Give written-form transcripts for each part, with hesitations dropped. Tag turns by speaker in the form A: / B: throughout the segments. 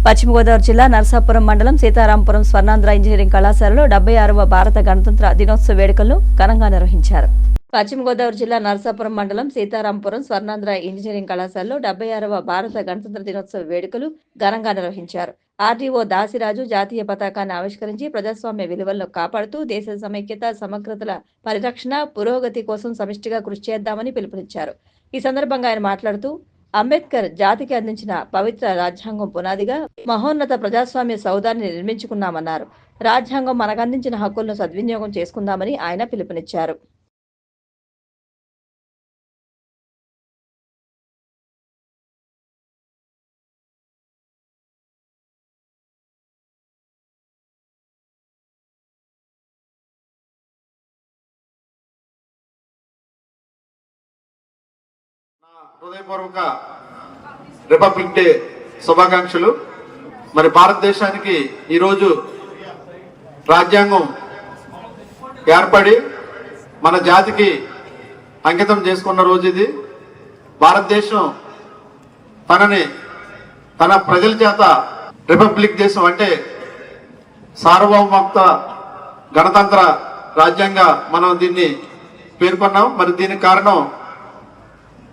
A: పశ్చిమ గోదావరి జిల్లా నరసాపురం మండలం సీతారాంపురం స్వర్ణాంధ్ర ఇంజనీరింగ్ కళాశాలలో 76వ భారత గణతంత్ర దినోత్సవ వేడుకలను ఘనంగా నిర్వహించారు. పశ్చిమ గోదావరి జిల్లా నరసాపురం మండలం సీతారాంపురం స్వర్ణాంధ్ర ఇంజనీరింగ్ కళాశాలలో 76వ భారత గణతంత్ర దినోత్సవ వేడుకలు ఘనంగా నిర్వహించారు. ఆర్డీఓ దాసిరాజు జాతీయ పతాకాన్ని ఆవిష్కరించి ప్రజాస్వామ్య విలువలను కాపాడుతూ దేశ సమైక్యత, సమగ్రతల పరిరక్షణ, పురోగతి కోసం సమిష్టిగా కృషి చేద్దామని పిలుపునిచ్చారు. ఈ సందర్భంగా ఆయన మాట్లాడుతూ అంబేద్కర్ జాతికి అందించిన పవిత్ర రాజ్యాంగం పునాదిగా మహోన్నత ప్రజాస్వామ్య సౌధాన్ని నిర్మించుకున్నామన్నారు. రాజ్యాంగం మనకందించిన హక్కులను సద్వినియోగం చేసుకుందామని ఆయన పిలుపునిచ్చారు.
B: హృదయపూర్వక రిపబ్లిక్ డే శుభాకాంక్షలు. మరి భారతదేశానికి ఈరోజు రాజ్యాంగం ఏర్పడి మన జాతికి అంకితం చేసుకున్న రోజు ఇది. భారతదేశం తన ప్రజల చేత రిపబ్లిక్ దేశం అంటే సార్వభౌమత్వ గణతంత్ర రాజ్యాంగంగా మనం దీన్ని పేర్కొన్నాం. మరి దీనికి కారణం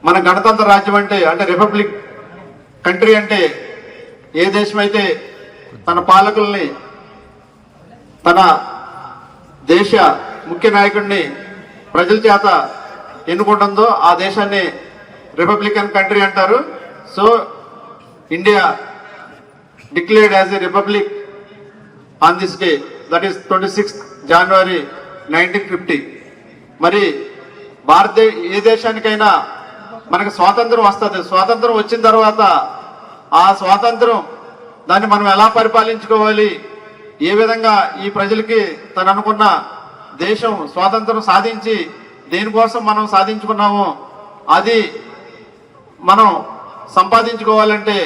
B: మన గణతంత్ర రాజ్యం అంటే రిపబ్లిక్ కంట్రీ అంటే ఏ దేశం అయితే తన పాలకుల్ని తన దేశ ముఖ్య నాయకుడిని ప్రజల చేత ఎన్నుకుంటుందో ఆ దేశాన్ని రిపబ్లికన్ కంట్రీ అంటారు. So India declared as a republic on this day, that is 26th January 1950. మరి ఏ దేశానికైనా మనకు స్వాతంత్రం వస్తుంది. స్వాతంత్రం వచ్చిన తర్వాత ఆ స్వాతంత్రం దాన్ని మనం ఎలా పరిపాలించుకోవాలి, ఏ విధంగా ఈ ప్రజలకి తను అనుకున్న దేశం స్వాతంత్రం సాధించి దేనికోసం మనం సాధించుకున్నామో అది మనం సంపాదించుకోవాలంటే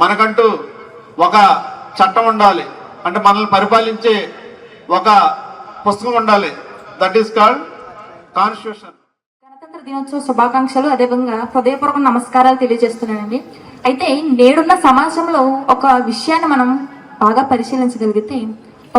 B: మనకంటూ ఒక చట్టం ఉండాలి, అంటే మనల్ని పరిపాలించే ఒక పుస్తకం ఉండాలి. That is called constitution.
C: గణతంత్ర దినోత్సవ శుభాకాంక్షలు, అదేవిధంగా హృదయపూర్వక నమస్కారాలు తెలియజేస్తున్నానండి. అయితే నేడున్న సమాజంలో ఒక విషయాన్ని మనం బాగా పరిశీలించగలిగితే,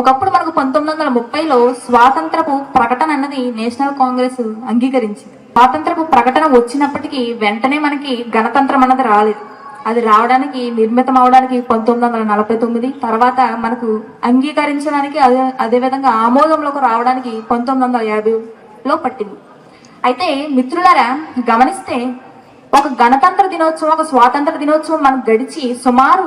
C: ఒకప్పుడు మనకు 1930లో స్వాతంత్రపు ప్రకటన అన్నది నేషనల్ కాంగ్రెస్ అంగీకరించింది. స్వాతంత్రపు ప్రకటన వచ్చినప్పటికీ వెంటనే మనకి గణతంత్రం అన్నది రాలేదు. అది రావడానికి, నిర్మితం అవడానికి 1949, తర్వాత మనకు అంగీకరించడానికి అదేవిధంగా ఆమోదంలోకి రావడానికి 1950లో పట్టింది. అయితే మిత్రులారా, గమనిస్తే ఒక గణతంత్ర దినోత్సవం, ఒక స్వాతంత్ర దినోత్సవం మనకు గడిచి సుమారు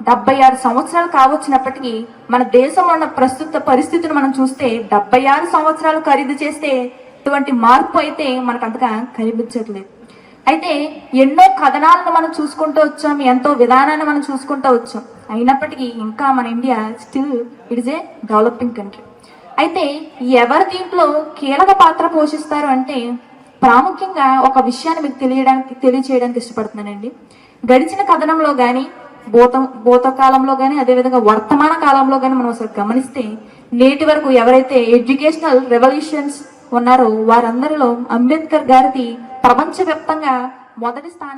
C: 76 సంవత్సరాలు కావచ్చినప్పటికీ మన దేశంలో ఉన్న ప్రస్తుత పరిస్థితిని మనం చూస్తే 76 సంవత్సరాలు ఖరీదు చేస్తే ఇటువంటి మార్పు అయితే మనకు అంతగా కనిపించట్లేదు. అయితే ఎన్నో కథనాలను మనం చూసుకుంటూ వచ్చాం, ఎంతో విధానాన్ని మనం చూసుకుంటూ వచ్చాం. అయినప్పటికీ ఇంకా మన India still it is a developing country. అయితే ఎవరు దీంట్లో కీలక పాత్ర పోషిస్తారు అంటే, ప్రాముఖ్యంగా ఒక విషయాన్ని మీకు తెలియచేయడానికి ఇష్టపడుతున్నానండి. గడిచిన కథనంలో కానీ, భూతకాలంలో కానీ, అదేవిధంగా వర్తమాన కాలంలో కానీ మనం అసలు గమనిస్తే నేటి వరకు ఎవరైతే ఎడ్యుకేషనల్ రెవల్యూషన్స్ ఉన్నారో వారందరిలో అంబేద్కర్ గారిది ప్రపంచవ్యాప్తంగా మొదటి స్థానం.